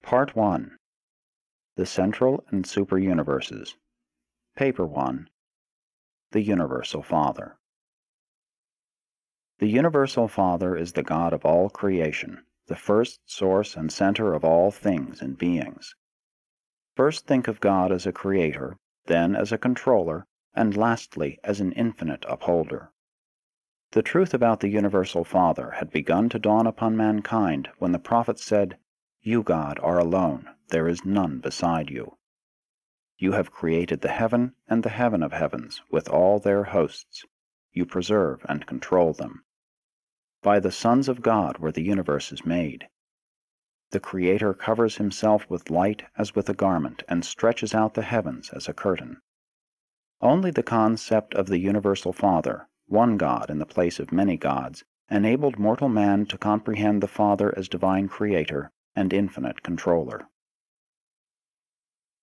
Part 1. The Central and Super-Universes. Paper 1. The Universal Father. The Universal Father is the God of all creation, the first source and center of all things and beings. First think of God as a creator, then as a controller, and lastly as an infinite upholder. The truth about the Universal Father had begun to dawn upon mankind when the prophet said, "You, God, are alone, there is none beside you. You have created the heaven and the heaven of heavens with all their hosts. You preserve and control them. By the sons of God were the universes made. The Creator covers himself with light as with a garment and stretches out the heavens as a curtain." Only the concept of the Universal Father, one God in the place of many gods, enabled mortal man to comprehend the Father as divine creator and infinite controller.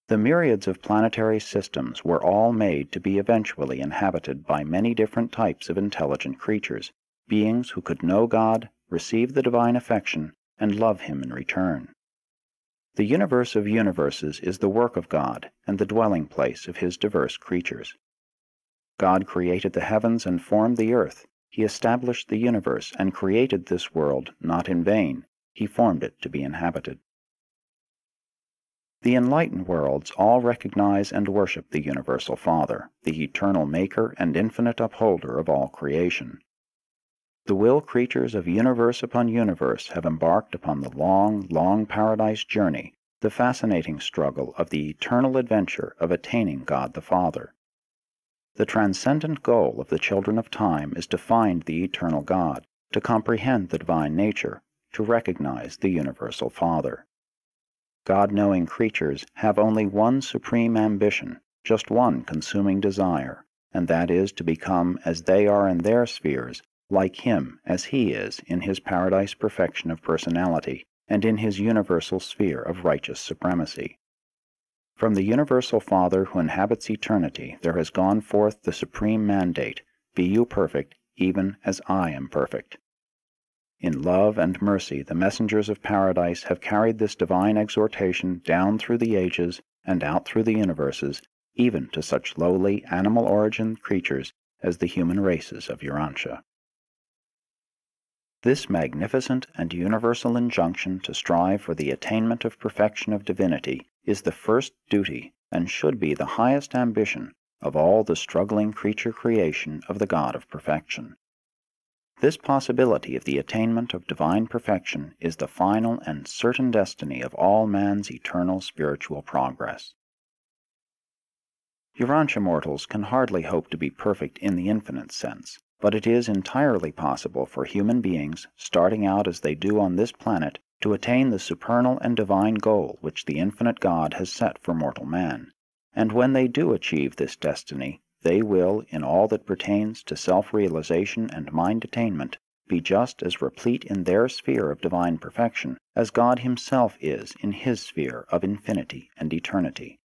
The myriads of planetary systems were all made to be eventually inhabited by many different types of intelligent creatures, beings who could know God, receive the divine affection, and love Him in return. The universe of universes is the work of God and the dwelling place of His diverse creatures. God created the heavens and formed the earth. He established the universe and created this world not in vain. He formed it to be inhabited. The enlightened worlds all recognize and worship the Universal Father, the eternal Maker and infinite upholder of all creation. The will creatures of universe upon universe have embarked upon the long, long paradise journey, the fascinating struggle of the eternal adventure of attaining God the Father. The transcendent goal of the children of time is to find the eternal God, to comprehend the divine nature, to recognize the Universal Father. God-knowing creatures have only one supreme ambition, just one consuming desire, and that is to become as they are in their spheres, like Him as He is in His paradise perfection of personality and in His universal sphere of righteous supremacy. From the Universal Father who inhabits eternity there has gone forth the supreme mandate, "Be you perfect, even as I am perfect." In love and mercy the messengers of paradise have carried this divine exhortation down through the ages and out through the universes, even to such lowly animal-origined creatures as the human races of Urantia. This magnificent and universal injunction to strive for the attainment of perfection of divinity is the first duty and should be the highest ambition of all the struggling creature creation of the God of perfection. This possibility of the attainment of divine perfection is the final and certain destiny of all man's eternal spiritual progress. Urantia mortals can hardly hope to be perfect in the infinite sense, but it is entirely possible for human beings, starting out as they do on this planet, to attain the supernal and divine goal which the infinite God has set for mortal man. And when they do achieve this destiny, they will, in all that pertains to self-realization and mind attainment, be just as replete in their sphere of divine perfection as God Himself is in His sphere of infinity and eternity.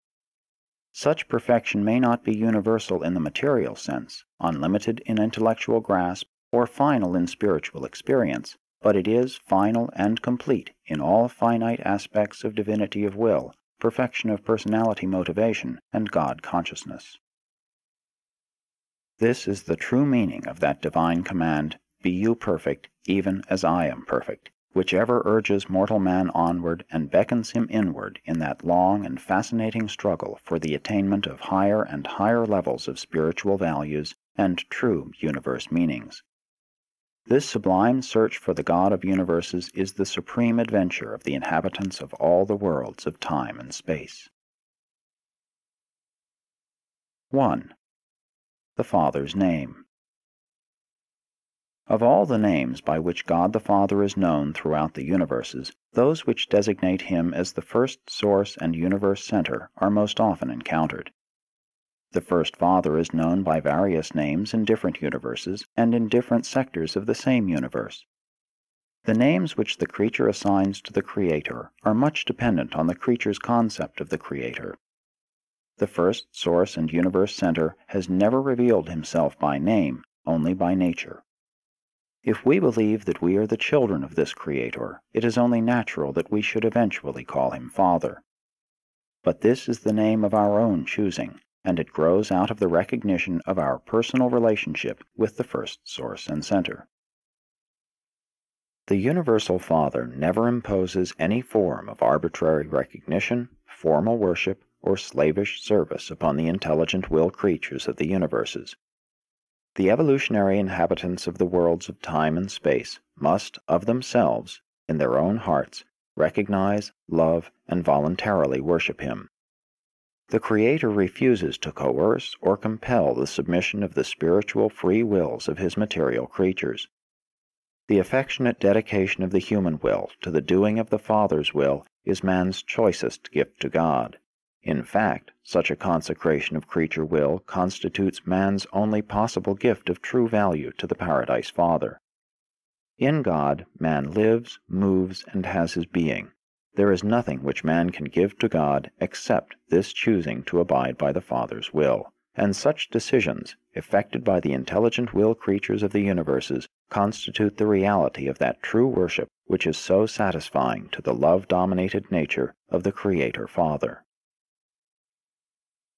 Such perfection may not be universal in the material sense, unlimited in intellectual grasp, or final in spiritual experience, but it is final and complete in all finite aspects of divinity of will, perfection of personality motivation, and God consciousness. This is the true meaning of that divine command, "Be you perfect, even as I am perfect," which ever urges mortal man onward and beckons him inward in that long and fascinating struggle for the attainment of higher and higher levels of spiritual values and true universe meanings. This sublime search for the God of universes is the supreme adventure of the inhabitants of all the worlds of time and space. 1. The Father's Name. Of all the names by which God the Father is known throughout the universes, those which designate Him as the first source and universe center are most often encountered. The first Father is known by various names in different universes and in different sectors of the same universe. The names which the creature assigns to the Creator are much dependent on the creature's concept of the Creator. The first source and universe center has never revealed Himself by name, only by nature. If we believe that we are the children of this Creator, it is only natural that we should eventually call Him Father. But this is the name of our own choosing, and it grows out of the recognition of our personal relationship with the first source and center. The Universal Father never imposes any form of arbitrary recognition, formal worship, or slavish service upon the intelligent will creatures of the universes. The evolutionary inhabitants of the worlds of time and space must, of themselves, in their own hearts, recognize, love, and voluntarily worship Him. The Creator refuses to coerce or compel the submission of the spiritual free wills of His material creatures. The affectionate dedication of the human will to the doing of the Father's will is man's choicest gift to God. In fact, such a consecration of creature will constitutes man's only possible gift of true value to the Paradise Father. In God, man lives, moves, and has his being. There is nothing which man can give to God except this choosing to abide by the Father's will, and such decisions, effected by the intelligent will creatures of the universes, constitute the reality of that true worship which is so satisfying to the love-dominated nature of the Creator Father.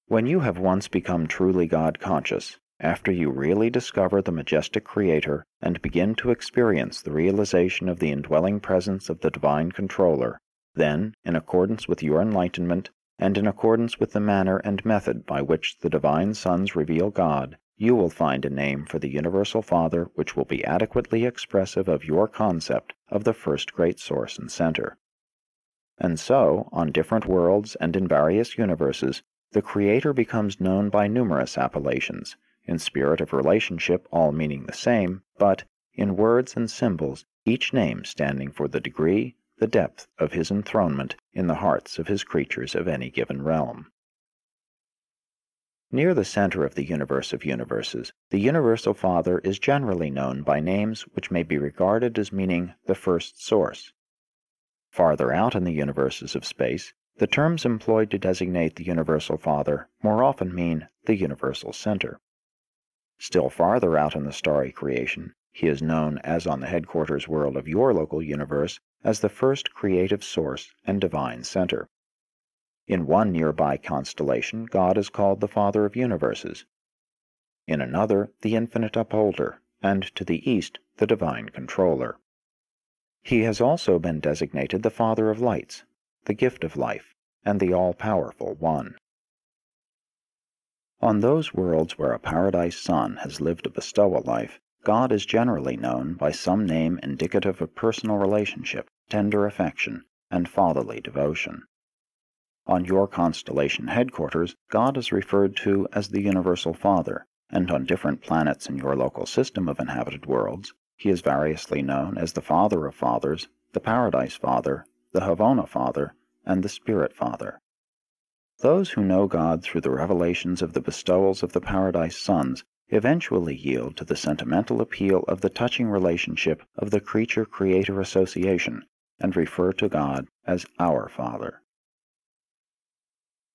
When you have once become truly God-conscious, after you really discover the majestic Creator and begin to experience the realization of the indwelling presence of the Divine Controller, then, in accordance with your enlightenment, and in accordance with the manner and method by which the Divine Sons reveal God, you will find a name for the Universal Father which will be adequately expressive of your concept of the first great source and center. And so, on different worlds and in various universes, the Creator becomes known by numerous appellations, in spirit of relationship all meaning the same, but, in words and symbols, each name standing for the degree, the depth of His enthronement in the hearts of His creatures of any given realm. Near the center of the universe of universes, the Universal Father is generally known by names which may be regarded as meaning the first source. Farther out in the universes of space, the terms employed to designate the Universal Father more often mean the Universal Center. Still farther out in the starry creation, He is known, as on the headquarters world of your local universe, as the first creative source and divine center. In one nearby constellation, God is called the Father of universes. In another, the Infinite Upholder, and to the east, the Divine Controller. He has also been designated the Father of lights, the gift of life, and the all-powerful One. On those worlds where a Paradise Son has lived a bestower life, God is generally known by some name indicative of personal relationship, tender affection, and fatherly devotion. On your constellation headquarters, God is referred to as the Universal Father, and on different planets in your local system of inhabited worlds, He is variously known as the Father of Fathers, the Paradise Father, the Havona Father, and the Spirit Father. Those who know God through the revelations of the bestowals of the Paradise Sons eventually yield to the sentimental appeal of the touching relationship of the Creature-Creator Association, and refer to God as our Father.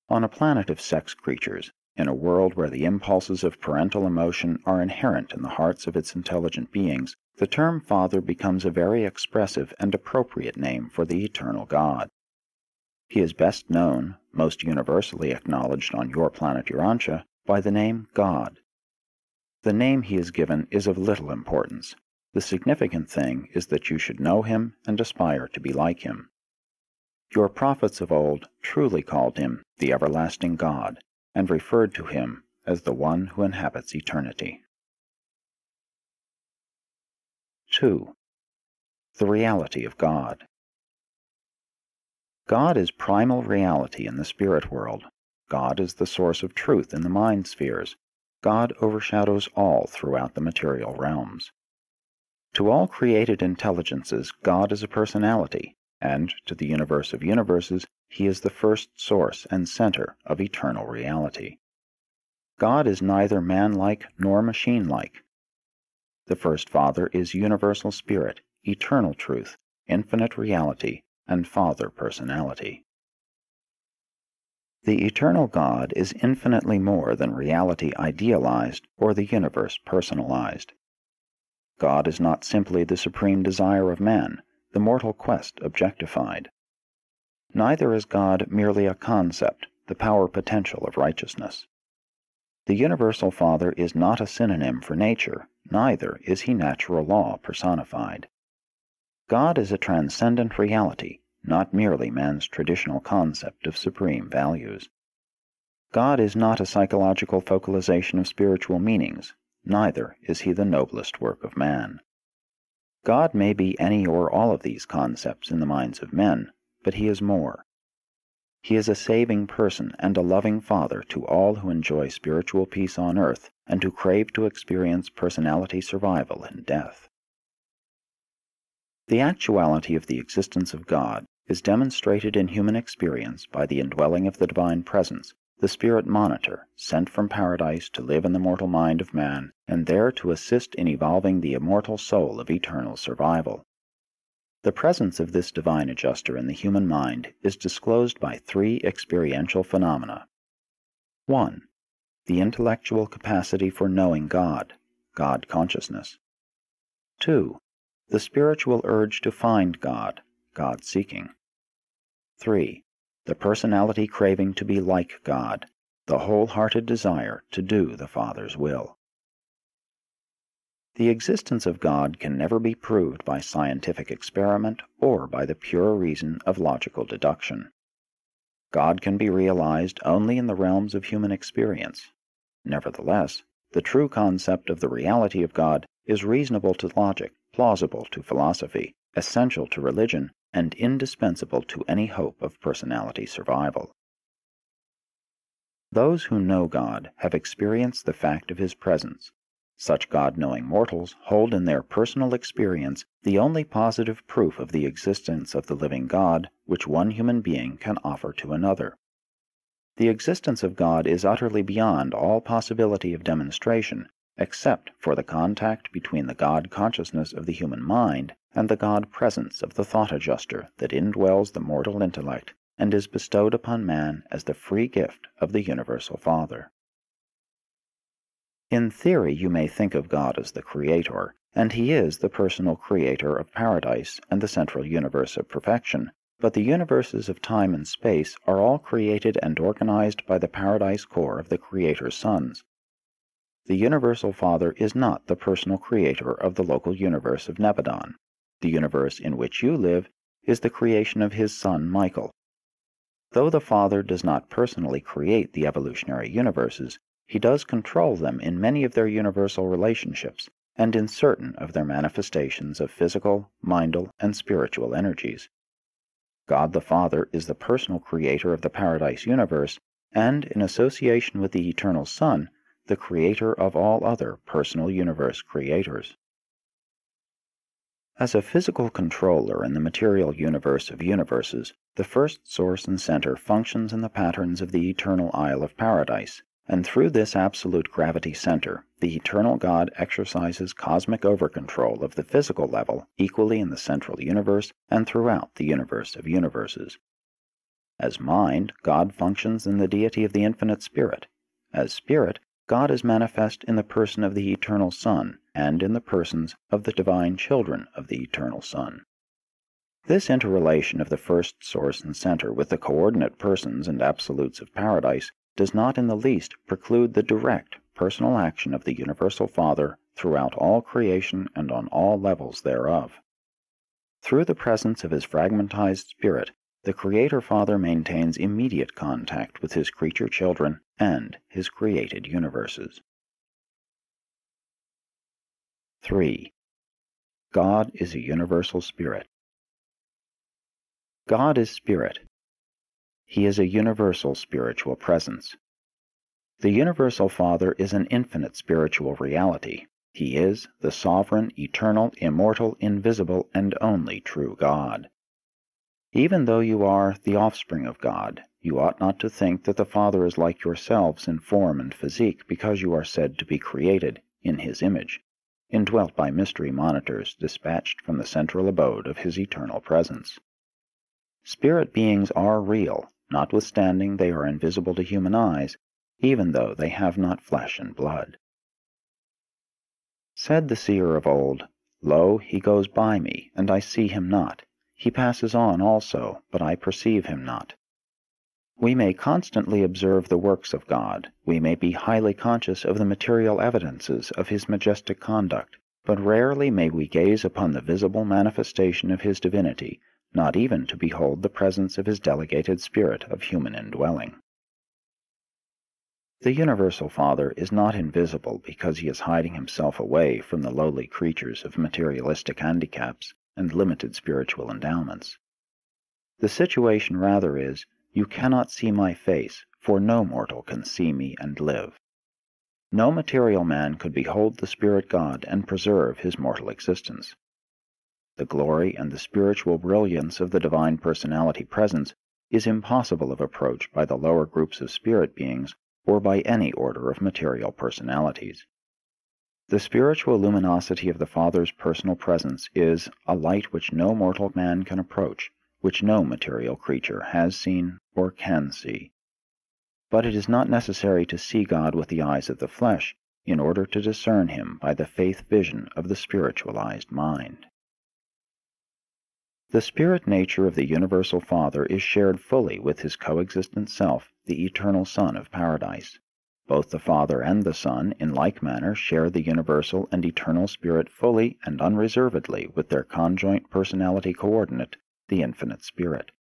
On a planet of sex creatures, in a world where the impulses of parental emotion are inherent in the hearts of its intelligent beings, the term Father becomes a very expressive and appropriate name for the eternal God. He is best known, most universally acknowledged on your planet Urantia, by the name God. The name He is given is of little importance. The significant thing is that you should know Him and aspire to be like Him. Your prophets of old truly called Him the everlasting God, and referred to Him as the One who inhabits eternity. 2. The reality of God. God is primal reality in the spirit world. God is the source of truth in the mind spheres. God overshadows all throughout the material realms. To all created intelligences, God is a personality, and to the universe of universes, He is the first source and center of eternal reality. God is neither man-like nor machine-like. The First Father is universal spirit, eternal truth, infinite reality, and Father personality. The eternal God is infinitely more than reality idealized or the universe personalized. God is not simply the supreme desire of man, the mortal quest objectified. Neither is God merely a concept, the power potential of righteousness. The Universal Father is not a synonym for nature, neither is he natural law personified. God is a transcendent reality, not merely man's traditional concept of supreme values. God is not a psychological focalization of spiritual meanings, neither is he the noblest work of man. God may be any or all of these concepts in the minds of men, but he is more. He is a saving person and a loving Father to all who enjoy spiritual peace on earth and who crave to experience personality survival in death. The actuality of the existence of God is demonstrated in human experience by the indwelling of the Divine Presence, the Spirit Monitor, sent from paradise to live in the mortal mind of man, and there to assist in evolving the immortal soul of eternal survival. The presence of this divine adjuster in the human mind is disclosed by three experiential phenomena. 1. The intellectual capacity for knowing God, God consciousness. 2. The spiritual urge to find God, God seeking. 3. The personality craving to be like God, the wholehearted desire to do the Father's will. The existence of God can never be proved by scientific experiment or by the pure reason of logical deduction. God can be realized only in the realms of human experience. Nevertheless, the true concept of the reality of God is reasonable to logic, plausible to philosophy, essential to religion, and indispensable to any hope of personality survival. Those who know God have experienced the fact of his presence. Such God-knowing mortals hold in their personal experience the only positive proof of the existence of the living God which one human being can offer to another. The existence of God is utterly beyond all possibility of demonstration, except for the contact between the God consciousness of the human mind and the God presence of the thought adjuster that indwells the mortal intellect and is bestowed upon man as the free gift of the Universal Father. In theory, you may think of God as the Creator, and he is the personal creator of paradise and the central universe of perfection, but the universes of time and space are all created and organized by the paradise core of the Creator's sons. The Universal Father is not the personal creator of the local universe of Nebadon. The universe in which you live is the creation of his son Michael. Though the Father does not personally create the evolutionary universes, he does control them in many of their universal relationships and in certain of their manifestations of physical, mindal, and spiritual energies. God the Father is the personal creator of the paradise universe and, in association with the Eternal Son, the creator of all other personal universe creators. As a physical controller in the material universe of universes, the first source and center functions in the patterns of the eternal Isle of Paradise, and through this absolute gravity center, the eternal God exercises cosmic overcontrol of the physical level equally in the central universe and throughout the universe of universes. As mind, God functions in the deity of the infinite Spirit. As Spirit, God is manifest in the person of the Eternal Son and in the persons of the divine children of the Eternal Son. This interrelation of the first source and center with the coordinate persons and absolutes of paradise does not in the least preclude the direct, personal action of the Universal Father throughout all creation and on all levels thereof. Through the presence of his fragmentized spirit, the Creator Father maintains immediate contact with his creature children and his created universes. 3. God is a universal spirit. God is spirit. He is a universal spiritual presence. The Universal Father is an infinite spiritual reality. He is the sovereign, eternal, immortal, invisible, and only true God. Even though you are the offspring of God, you ought not to think that the Father is like yourselves in form and physique because you are said to be created in his image, indwelt by mystery monitors dispatched from the central abode of his eternal presence. Spirit beings are real, notwithstanding they are invisible to human eyes, even though they have not flesh and blood. Said the seer of old, Lo, he goes by me, and I see him not. He passes on also, but I perceive him not. We may constantly observe the works of God, we may be highly conscious of the material evidences of his majestic conduct, but rarely may we gaze upon the visible manifestation of his divinity, not even to behold the presence of his delegated spirit of human indwelling. The Universal Father is not invisible because he is hiding himself away from the lowly creatures of materialistic handicaps and limited spiritual endowments. The situation rather is, you cannot see my face, for no mortal can see me and live. No material man could behold the Spirit God and preserve his mortal existence. The glory and the spiritual brilliance of the Divine Personality Presence is impossible of approach by the lower groups of spirit beings or by any order of material personalities. The spiritual luminosity of the Father's personal presence is a light which no mortal man can approach, which no material creature has seen or can see. But it is not necessary to see God with the eyes of the flesh in order to discern him by the faith vision of the spiritualized mind. The spirit nature of the Universal Father is shared fully with his coexistent self, the eternal Son of Paradise. Both the Father and the Son, in like manner, share the universal and eternal Spirit fully and unreservedly with their conjoint personality coordinate, the Infinite Spirit.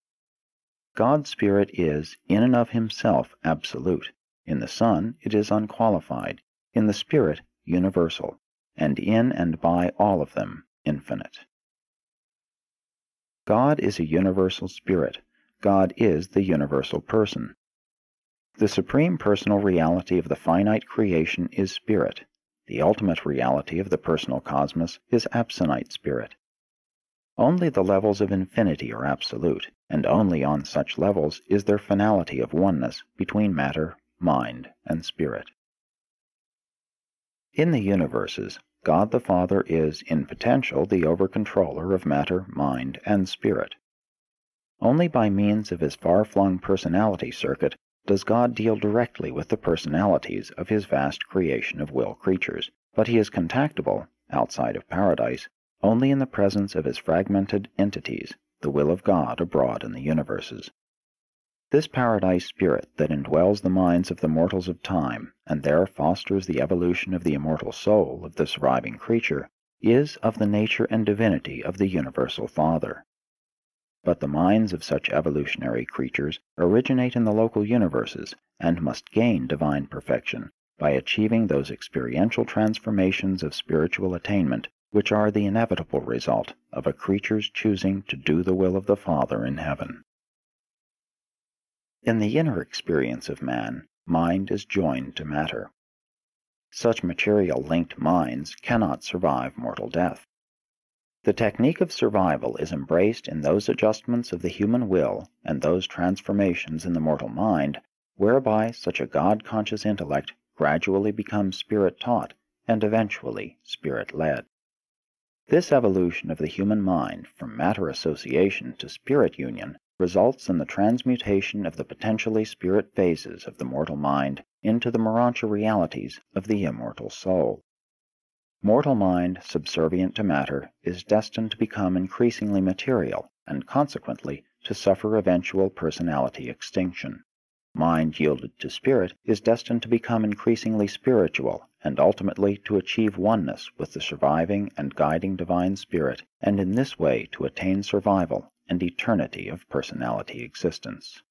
God's Spirit is, in and of himself, absolute. In the Son, it is unqualified. In the Spirit, universal. And in and by all of them, infinite. God is a universal spirit. God is the universal person. The supreme personal reality of the finite creation is spirit. The ultimate reality of the personal cosmos is absolute spirit. Only the levels of infinity are absolute, and only on such levels is there finality of oneness between matter, mind, and spirit. In the universes, God the Father is, in potential, the over-controller of matter, mind, and spirit. Only by means of his far-flung personality circuit does God deal directly with the personalities of his vast creation of will creatures, but he is contactable, outside of paradise, only in the presence of his fragmented entities, the will of God abroad in the universes. This paradise spirit that indwells the minds of the mortals of time, and there fosters the evolution of the immortal soul of the surviving creature, is of the nature and divinity of the Universal Father. But the minds of such evolutionary creatures originate in the local universes, and must gain divine perfection by achieving those experiential transformations of spiritual attainment which are the inevitable result of a creature's choosing to do the will of the Father in heaven. In the inner experience of man, mind is joined to matter. Such material-linked minds cannot survive mortal death. The technique of survival is embraced in those adjustments of the human will and those transformations in the mortal mind whereby such a God-conscious intellect gradually becomes spirit-taught and eventually spirit-led. This evolution of the human mind from matter association to spirit union results in the transmutation of the potentially spirit phases of the mortal mind into the Morancha realities of the immortal soul. Mortal mind, subservient to matter, is destined to become increasingly material and consequently to suffer eventual personality extinction. Mind yielded to spirit is destined to become increasingly spiritual and ultimately to achieve oneness with the surviving and guiding divine spirit, and in this way to attain survival and eternity of personality existence.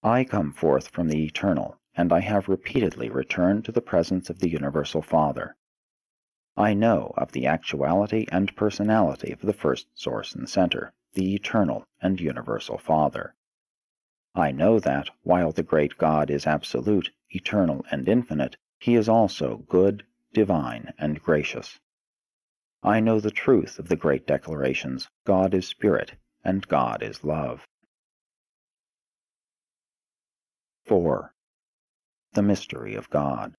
I come forth from the eternal, and I have repeatedly returned to the presence of the Universal Father. I know of the actuality and personality of the first source and center, the eternal and universal Father. I know that, while the great God is absolute, eternal, and infinite, he is also good, divine, and gracious. I know the truth of the great declarations, God is spirit, and God is love. 4. The mystery of God.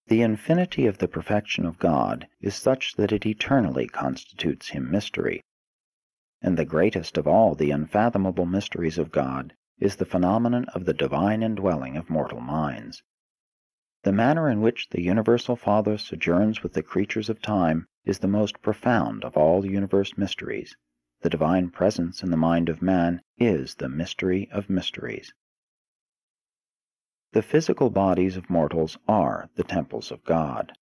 The infinity of the perfection of God is such that it eternally constitutes him mystery. And the greatest of all the unfathomable mysteries of God is the phenomenon of the divine indwelling of mortal minds. The manner in which the Universal Father sojourns with the creatures of time is the most profound of all universe mysteries. The divine presence in the mind of man is the mystery of mysteries. The physical bodies of mortals are the temples of God.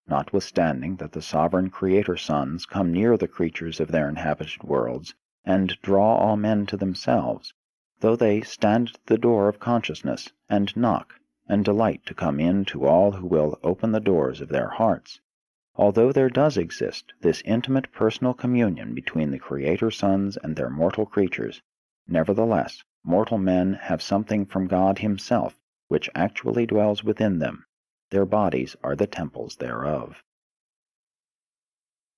Notwithstanding that the sovereign Creator sons come near the creatures of their inhabited worlds, and draw all men to themselves, though they stand at the door of consciousness, and knock, and delight to come in to all who will open the doors of their hearts, although there does exist this intimate personal communion between the Creator sons and their mortal creatures, nevertheless, mortal men have something from God Himself, which actually dwells within them. Their bodies are the temples thereof.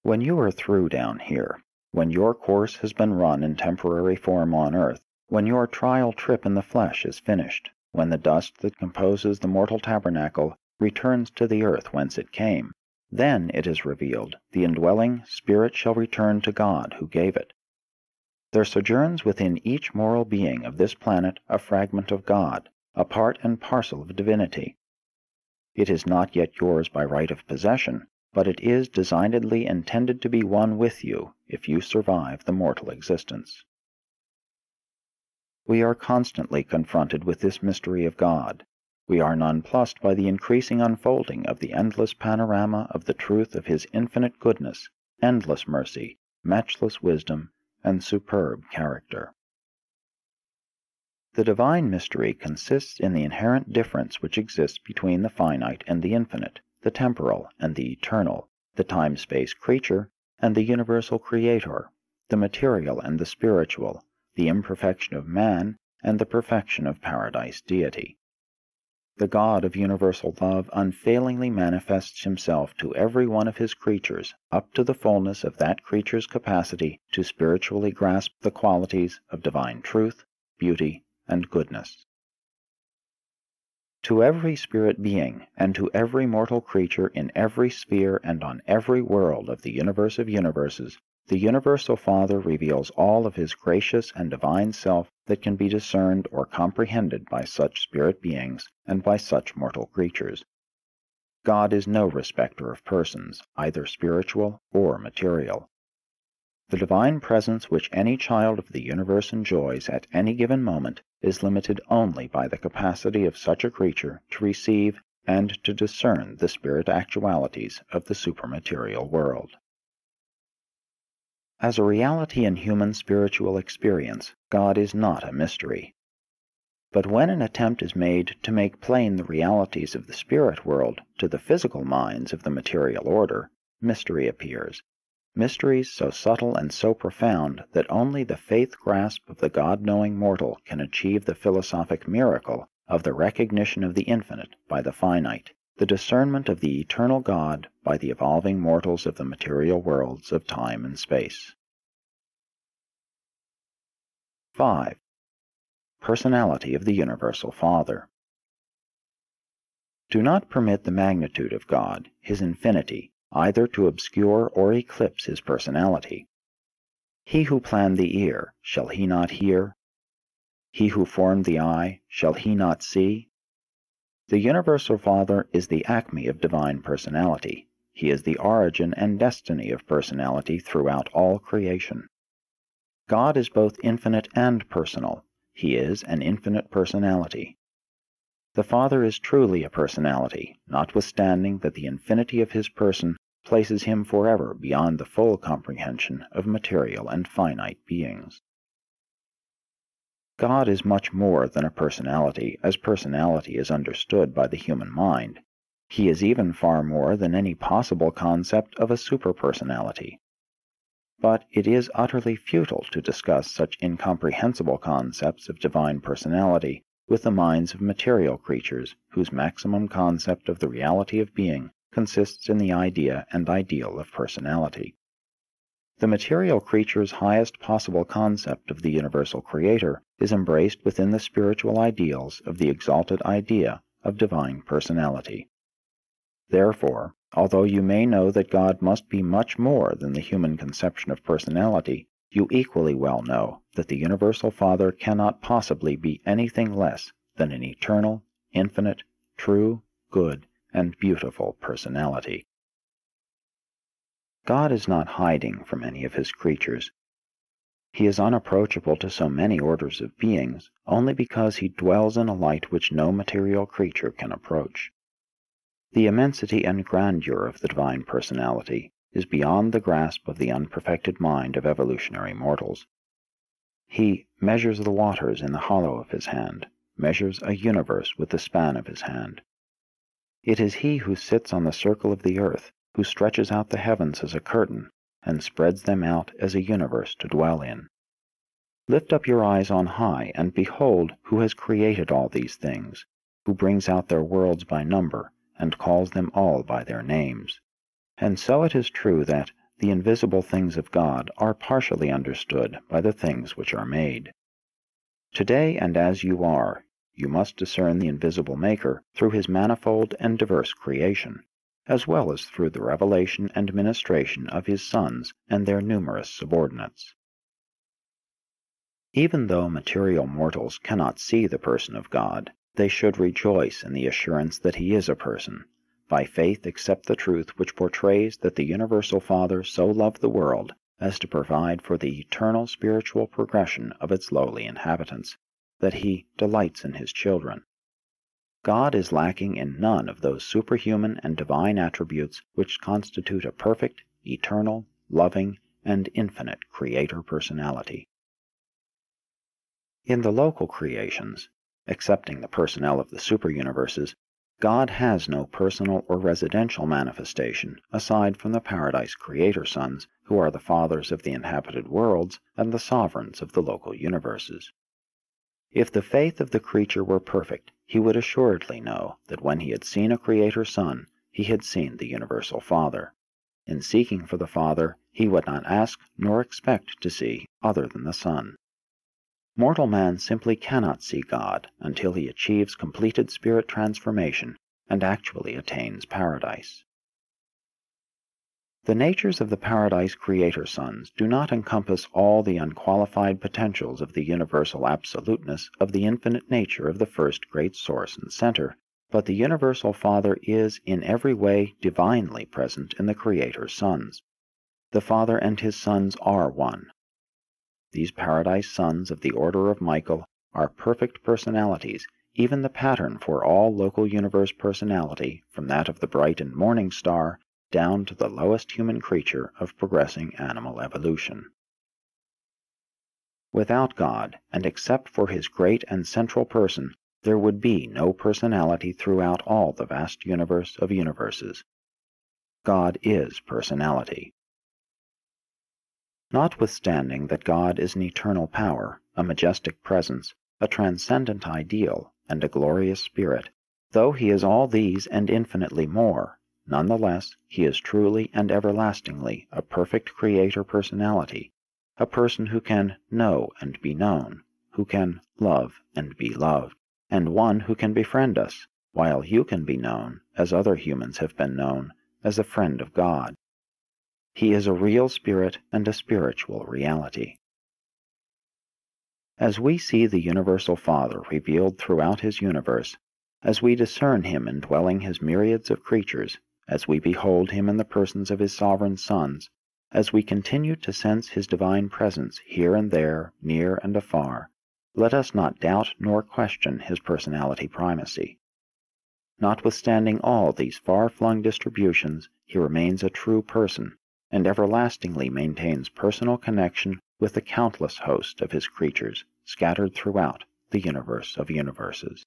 When you are through down here, when your course has been run in temporary form on earth, when your trial trip in the flesh is finished, when the dust that composes the mortal tabernacle returns to the earth whence it came, then it is revealed, the indwelling spirit shall return to God who gave it. There sojourns within each moral being of this planet a fragment of God, a part and parcel of divinity. It is not yet yours by right of possession, but it is designedly intended to be one with you if you survive the mortal existence. We are constantly confronted with this mystery of God. We are nonplussed by the increasing unfolding of the endless panorama of the truth of His infinite goodness, endless mercy, matchless wisdom, and superb character. The divine mystery consists in the inherent difference which exists between the finite and the infinite, the temporal and the eternal, the time-space creature and the universal Creator, the material and the spiritual, the imperfection of man and the perfection of paradise deity. The God of universal love unfailingly manifests Himself to every one of His creatures up to the fullness of that creature's capacity to spiritually grasp the qualities of divine truth, beauty, and goodness. To every spirit being and to every mortal creature in every sphere and on every world of the universe of universes, the Universal Father reveals all of His gracious and divine self that can be discerned or comprehended by such spirit beings and by such mortal creatures. God is no respecter of persons, either spiritual or material. The divine presence which any child of the universe enjoys at any given moment is limited only by the capacity of such a creature to receive and to discern the spirit actualities of the supermaterial world. As a reality in human spiritual experience, God is not a mystery. But when an attempt is made to make plain the realities of the spirit world to the physical minds of the material order, mystery appears. Mysteries so subtle and so profound that only the faith grasp of the God-knowing mortal can achieve the philosophic miracle of the recognition of the infinite by the finite, the discernment of the eternal God by the evolving mortals of the material worlds of time and space. 5. Personality of the Universal Father. Do not permit the magnitude of God, His infinity, either to obscure or eclipse His personality. He who planned the ear, shall He not hear? He who formed the eye, shall He not see? The Universal Father is the acme of divine personality. He is the origin and destiny of personality throughout all creation. God is both infinite and personal. He is an infinite personality. The Father is truly a personality, notwithstanding that the infinity of His person places Him forever beyond the full comprehension of material and finite beings. God is much more than a personality, as personality is understood by the human mind. He is even far more than any possible concept of a superpersonality. But it is utterly futile to discuss such incomprehensible concepts of divine personality with the minds of material creatures whose maximum concept of the reality of being consists in the idea and ideal of personality. The material creature's highest possible concept of the universal Creator is embraced within the spiritual ideals of the exalted idea of divine personality. Therefore, although you may know that God must be much more than the human conception of personality, you equally well know that the Universal Father cannot possibly be anything less than an eternal, infinite, true, good, and beautiful personality. God is not hiding from any of his creatures. He is unapproachable to so many orders of beings only because he dwells in a light which no material creature can approach. The immensity and grandeur of the divine personality is beyond the grasp of the unperfected mind of evolutionary mortals. He measures the waters in the hollow of his hand, measures a universe with the span of his hand. It is he who sits on the circle of the earth, who stretches out the heavens as a curtain, and spreads them out as a universe to dwell in. Lift up your eyes on high, and behold who has created all these things, who brings out their worlds by number, and calls them all by their names. And so it is true that the invisible things of God are partially understood by the things which are made. Today, and as you are, you must discern the invisible Maker through his manifold and diverse creation, as well as through the revelation and ministration of his sons and their numerous subordinates. Even though material mortals cannot see the person of God, they should rejoice in the assurance that he is a person. By faith accept the truth which portrays that the universal Father so loved the world as to provide for the eternal spiritual progression of its lowly inhabitants, that he delights in his children. God is lacking in none of those superhuman and divine attributes which constitute a perfect, eternal, loving, and infinite Creator personality. In the local creations, excepting the personnel of the superuniverses, God has no personal or residential manifestation aside from the paradise creator sons, who are the fathers of the inhabited worlds and the sovereigns of the local universes. If the faith of the creature were perfect, he would assuredly know that when he had seen a creator son, he had seen the universal Father. In seeking for the Father, he would not ask nor expect to see other than the Son. Mortal man simply cannot see God until he achieves completed spirit transformation and actually attains paradise. The natures of the paradise creator sons do not encompass all the unqualified potentials of the universal absoluteness of the infinite nature of the first great source and center, but the universal Father is in every way divinely present in the creator's sons. The Father and his sons are one. These paradise sons of the order of Michael are perfect personalities, even the pattern for all local universe personality, from that of the bright and morning star down to the lowest human creature of progressing animal evolution. Without God, and except for his great and central person, there would be no personality throughout all the vast universe of universes. God is personality. Notwithstanding that God is an eternal power, a majestic presence, a transcendent ideal, and a glorious spirit, though he is all these and infinitely more, nonetheless he is truly and everlastingly a perfect creator personality, a person who can know and be known, who can love and be loved, and one who can befriend us, while you can be known, as other humans have been known, as a friend of God. He is a real spirit and a spiritual reality. As we see the universal Father revealed throughout his universe, as we discern him indwelling his myriads of creatures, as we behold him in the persons of his sovereign sons, as we continue to sense his divine presence here and there, near and afar, let us not doubt nor question his personality primacy. Notwithstanding all these far-flung distributions, he remains a true person, and everlastingly maintains personal connection with the countless host of his creatures scattered throughout the universe of universes.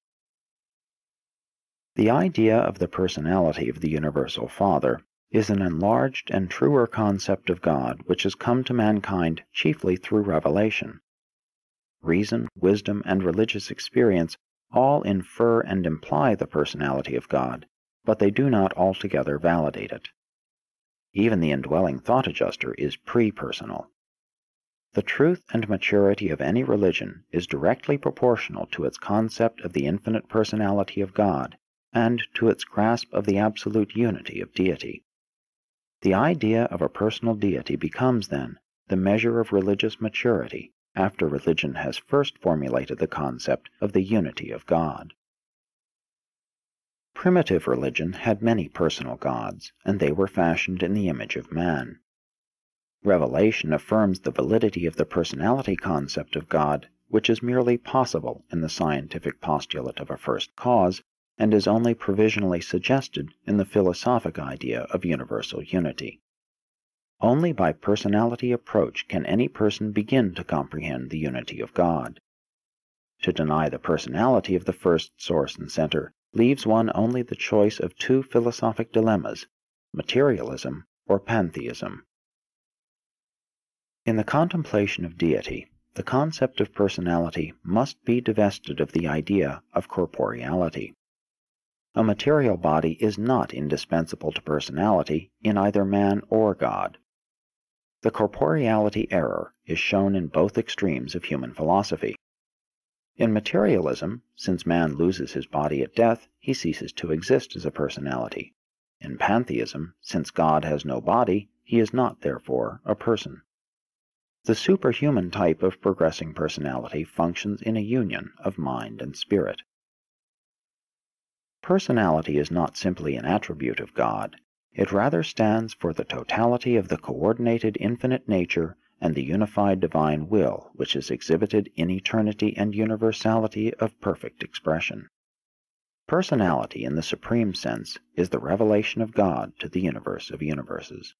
The idea of the personality of the universal Father is an enlarged and truer concept of God which has come to mankind chiefly through revelation. Reason, wisdom, and religious experience all infer and imply the personality of God, but they do not altogether validate it. Even the indwelling thought adjuster is pre-personal. The truth and maturity of any religion is directly proportional to its concept of the infinite personality of God and to its grasp of the absolute unity of deity. The idea of a personal deity becomes, then, the measure of religious maturity after religion has first formulated the concept of the unity of God. Primitive religion had many personal gods, and they were fashioned in the image of man. Revelation affirms the validity of the personality concept of God, which is merely possible in the scientific postulate of a first cause, and is only provisionally suggested in the philosophic idea of universal unity. Only by personality approach can any person begin to comprehend the unity of God. To deny the personality of the first source and center leaves one only the choice of two philosophic dilemmas, materialism or pantheism. In the contemplation of deity, the concept of personality must be divested of the idea of corporeality. A material body is not indispensable to personality in either man or God. The corporeality error is shown in both extremes of human philosophy. In materialism, since man loses his body at death, he ceases to exist as a personality. In pantheism, since God has no body, he is not, therefore, a person. The superhuman type of progressing personality functions in a union of mind and spirit. Personality is not simply an attribute of God. It rather stands for the totality of the coordinated infinite nature and the unified divine will which is exhibited in eternity and universality of perfect expression. Personality, in the supreme sense, is the revelation of God to the universe of universes.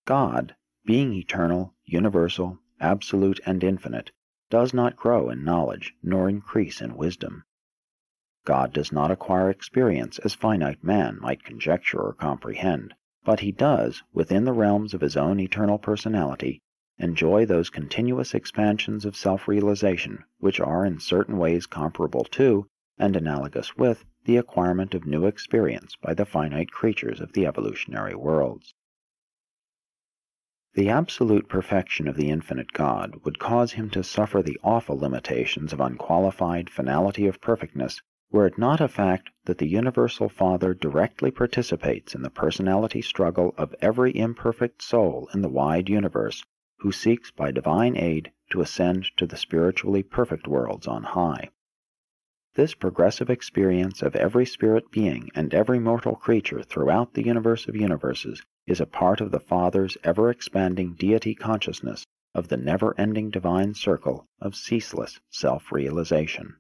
God, being eternal, universal, absolute, and infinite, does not grow in knowledge nor increase in wisdom. God does not acquire experience as finite man might conjecture or comprehend, but he does, within the realms of his own eternal personality, enjoy those continuous expansions of self-realization which are in certain ways comparable to, and analogous with, the acquirement of new experience by the finite creatures of the evolutionary worlds. The absolute perfection of the infinite God would cause him to suffer the awful limitations of unqualified finality of perfectness were it not a fact that the Universal Father directly participates in the personality struggle of every imperfect soul in the wide universe who seeks by divine aid to ascend to the spiritually perfect worlds on high. This progressive experience of every spirit being and every mortal creature throughout the universe of universes is a part of the Father's ever-expanding deity consciousness of the never-ending divine circle of ceaseless self-realization.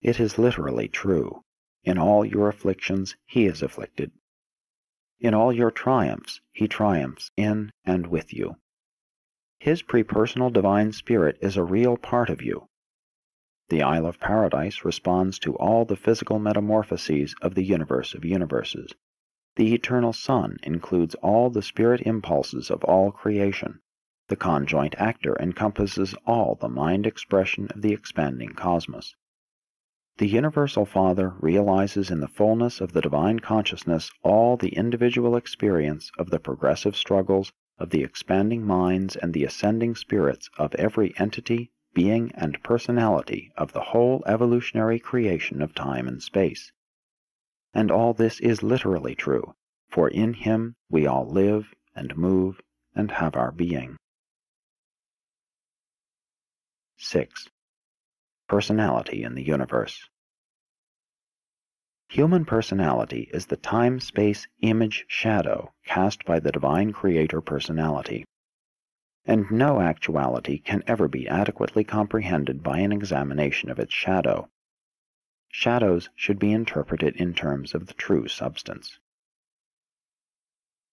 It is literally true. In all your afflictions he is afflicted. In all your triumphs he triumphs in and with you. His pre-personal divine spirit is a real part of you. The Isle of Paradise responds to all the physical metamorphoses of the universe of universes. The eternal Sun includes all the spirit impulses of all creation. The conjoint actor encompasses all the mind expression of the expanding cosmos. The Universal Father realizes in the fullness of the divine consciousness all the individual experience of the progressive struggles of the expanding minds and the ascending spirits of every entity, being, and personality of the whole evolutionary creation of time and space. And all this is literally true, for in him we all live and move and have our being. 6. Personality in the universe. Human personality is the time-space image shadow cast by the divine creator personality, and no actuality can ever be adequately comprehended by an examination of its shadow. Shadows should be interpreted in terms of the true substance.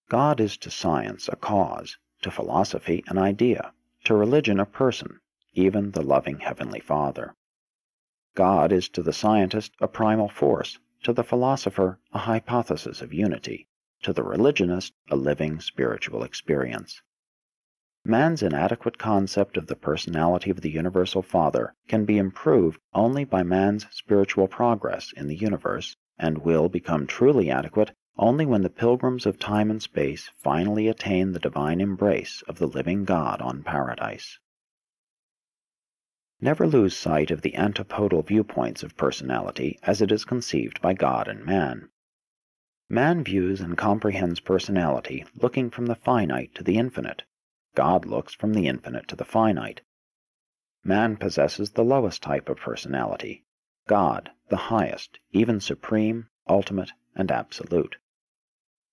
God is to science a cause, to philosophy an idea, to religion a person, even the loving Heavenly Father. God is to the scientist a primal force, to the philosopher a hypothesis of unity, to the religionist a living spiritual experience. Man's inadequate concept of the personality of the Universal Father can be improved only by man's spiritual progress in the universe, and will become truly adequate only when the pilgrims of time and space finally attain the divine embrace of the living God on Paradise. Never lose sight of the antipodal viewpoints of personality as it is conceived by God and man. Man views and comprehends personality looking from the finite to the infinite. God looks from the infinite to the finite. Man possesses the lowest type of personality. God, the highest, even supreme, ultimate, and absolute.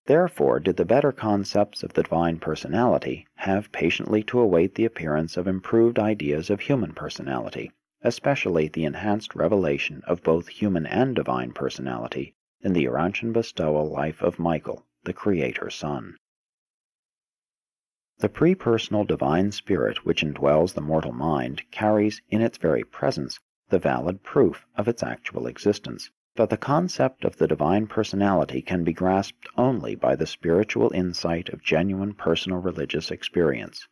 Therefore did the better concepts of the divine personality have patiently to await the appearance of improved ideas of human personality, especially the enhanced revelation of both human and divine personality in the Urantian bestowal life of Michael, the Creator Son. The pre-personal divine spirit which indwells the mortal mind carries in its very presence the valid proof of its actual existence, but the concept of the divine personality can be grasped only by the spiritual insight of genuine personal religious experience.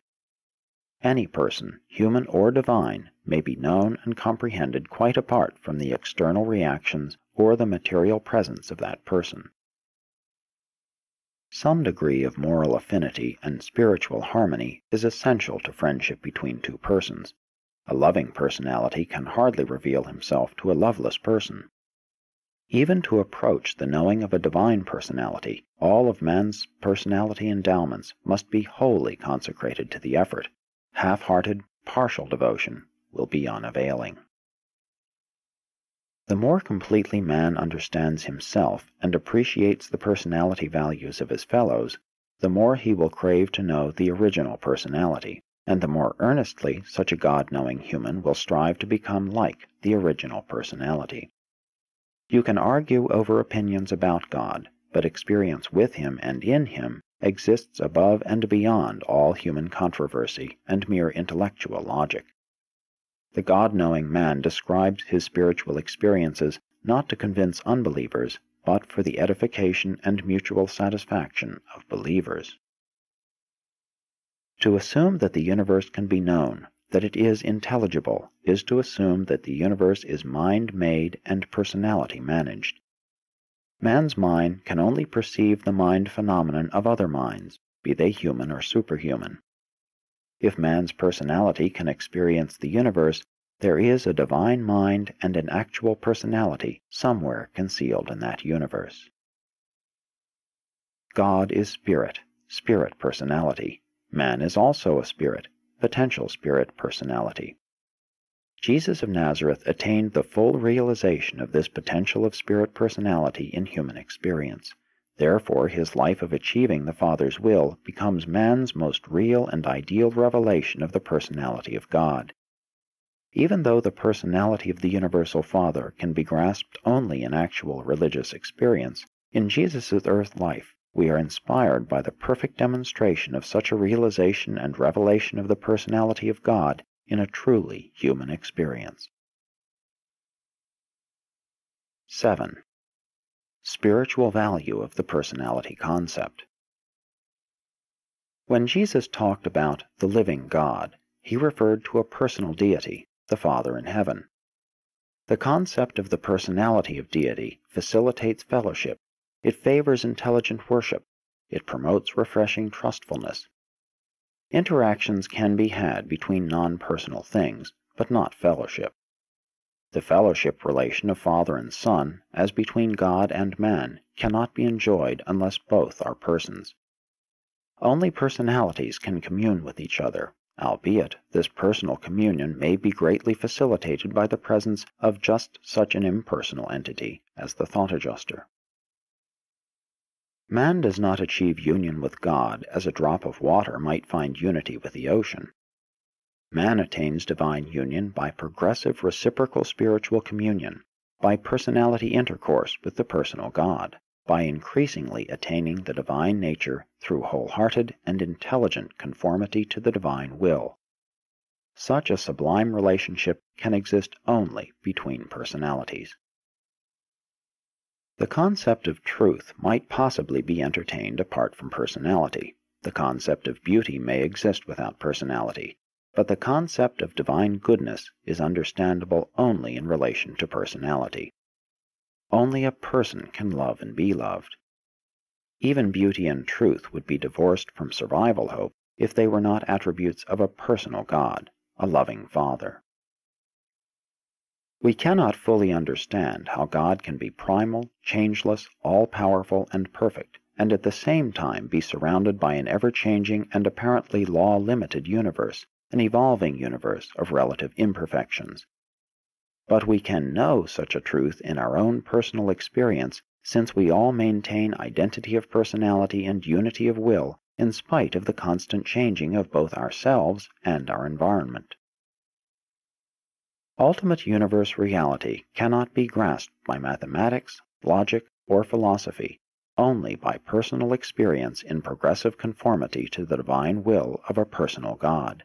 Any person, human or divine, may be known and comprehended quite apart from the external reactions or the material presence of that person. Some degree of moral affinity and spiritual harmony is essential to friendship between two persons. A loving personality can hardly reveal himself to a loveless person. Even to approach the knowing of a divine personality, all of man's personality endowments must be wholly consecrated to the effort. Half-hearted, partial devotion will be unavailing. The more completely man understands himself and appreciates the personality values of his fellows, the more he will crave to know the original personality, and the more earnestly such a God-knowing human will strive to become like the original personality. You can argue over opinions about God, but experience with Him and in Him exists above and beyond all human controversy and mere intellectual logic. The God-knowing man describes his spiritual experiences not to convince unbelievers, but for the edification and mutual satisfaction of believers. To assume that the universe can be known, that it is intelligible, is to assume that the universe is mind-made and personality-managed. Man's mind can only perceive the mind phenomenon of other minds, be they human or superhuman. If man's personality can experience the universe, there is a divine mind and an actual personality somewhere concealed in that universe. God is spirit, spirit personality. Man is also a spirit, potential spirit personality. Jesus of Nazareth attained the full realization of this potential of spirit personality in human experience. Therefore, his life of achieving the Father's will becomes man's most real and ideal revelation of the personality of God. Even though the personality of the Universal Father can be grasped only in actual religious experience, in Jesus' earth life we are inspired by the perfect demonstration of such a realization and revelation of the personality of God in a truly human experience. 7. Spiritual value of the personality concept. When Jesus talked about the living God, he referred to a personal deity, the Father in heaven. The concept of the personality of deity facilitates fellowship. It favors intelligent worship. It promotes refreshing trustfulness. Interactions can be had between non-personal things, but not fellowship. The fellowship relation of Father and Son, as between God and man, cannot be enjoyed unless both are persons. Only personalities can commune with each other, albeit this personal communion may be greatly facilitated by the presence of just such an impersonal entity as the thought adjuster. Man does not achieve union with God as a drop of water might find unity with the ocean. Man attains divine union by progressive reciprocal spiritual communion, by personality intercourse with the personal God, by increasingly attaining the divine nature through wholehearted and intelligent conformity to the divine will. Such a sublime relationship can exist only between personalities. The concept of truth might possibly be entertained apart from personality. The concept of beauty may exist without personality, but the concept of divine goodness is understandable only in relation to personality. Only a person can love and be loved. Even beauty and truth would be divorced from survival hope if they were not attributes of a personal God, a loving Father. We cannot fully understand how God can be primal, changeless, all-powerful, and perfect, and at the same time be surrounded by an ever-changing and apparently law-limited universe, an evolving universe of relative imperfections. but we can know such a truth in our own personal experience, since we all maintain identity of personality and unity of will in spite of the constant changing of both ourselves and our environment. Ultimate universe reality cannot be grasped by mathematics, logic, or philosophy, only by personal experience in progressive conformity to the divine will of a personal God.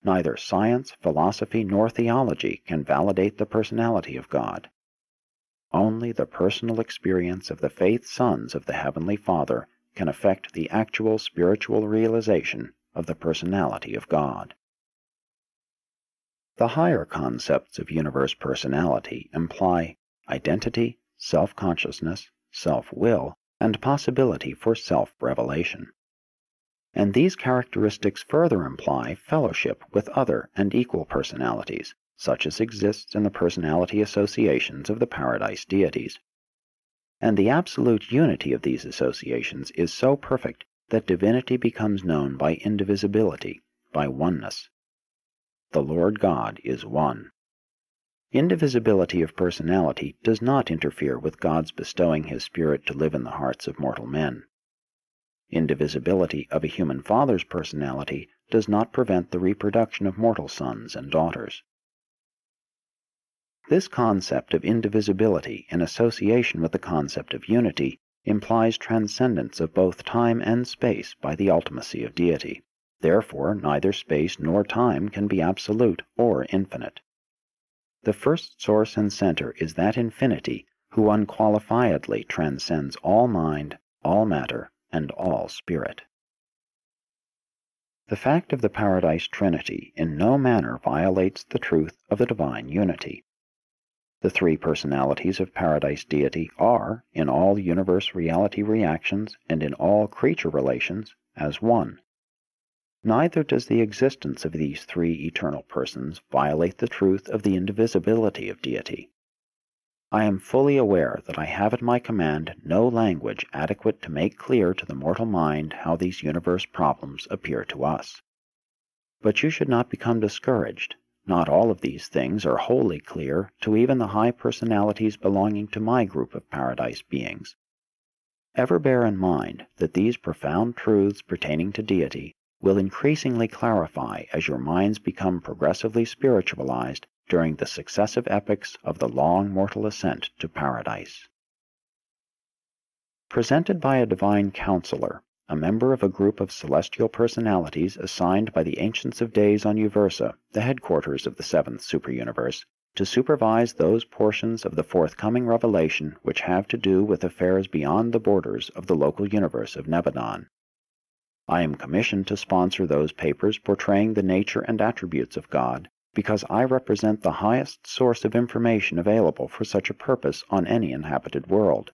Neither science, philosophy, nor theology can validate the personality of God. Only the personal experience of the faith sons of the Heavenly Father can affect the actual spiritual realization of the personality of God. The higher concepts of universe personality imply identity, self-consciousness, self-will, and possibility for self-revelation. And these characteristics further imply fellowship with other and equal personalities, such as exists in the personality associations of the paradise deities. And the absolute unity of these associations is so perfect that divinity becomes known by indivisibility, by oneness. The Lord God is one. Indivisibility of personality does not interfere with God's bestowing His Spirit to live in the hearts of mortal men. Indivisibility of a human father's personality does not prevent the reproduction of mortal sons and daughters. This concept of indivisibility in association with the concept of unity implies transcendence of both time and space by the ultimacy of deity. Therefore, neither space nor time can be absolute or infinite. The first source and center is that infinity who unqualifiedly transcends all mind, all matter, and all spirit. The fact of the Paradise Trinity in no manner violates the truth of the divine unity. The three personalities of Paradise deity are, in all universe reality reactions and in all creature relations, as one. Neither does the existence of these three eternal persons violate the truth of the indivisibility of deity. I am fully aware that I have at my command no language adequate to make clear to the mortal mind how these universe problems appear to us. But you should not become discouraged. Not all of these things are wholly clear to even the high personalities belonging to my group of paradise beings. Ever bear in mind that these profound truths pertaining to deity will increasingly clarify as your minds become progressively spiritualized during the successive epochs of the long mortal ascent to paradise. Presented by a divine counselor, a member of a group of celestial personalities assigned by the Ancients of Days on Uversa, the headquarters of the seventh superuniverse, to supervise those portions of the forthcoming revelation which have to do with affairs beyond the borders of the local universe of Nebadon. I am commissioned to sponsor those papers portraying the nature and attributes of God, because I represent the highest source of information available for such a purpose on any inhabited world.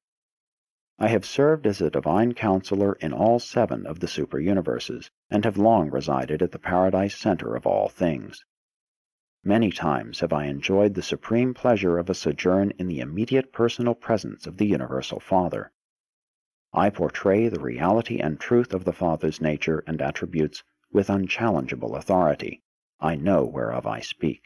I have served as a divine counselor in all 7 of the super-universes, and have long resided at the paradise center of all things. Many times have I enjoyed the supreme pleasure of a sojourn in the immediate personal presence of the Universal Father. I portray the reality and truth of the Father's nature and attributes with unchallengeable authority. I know whereof I speak.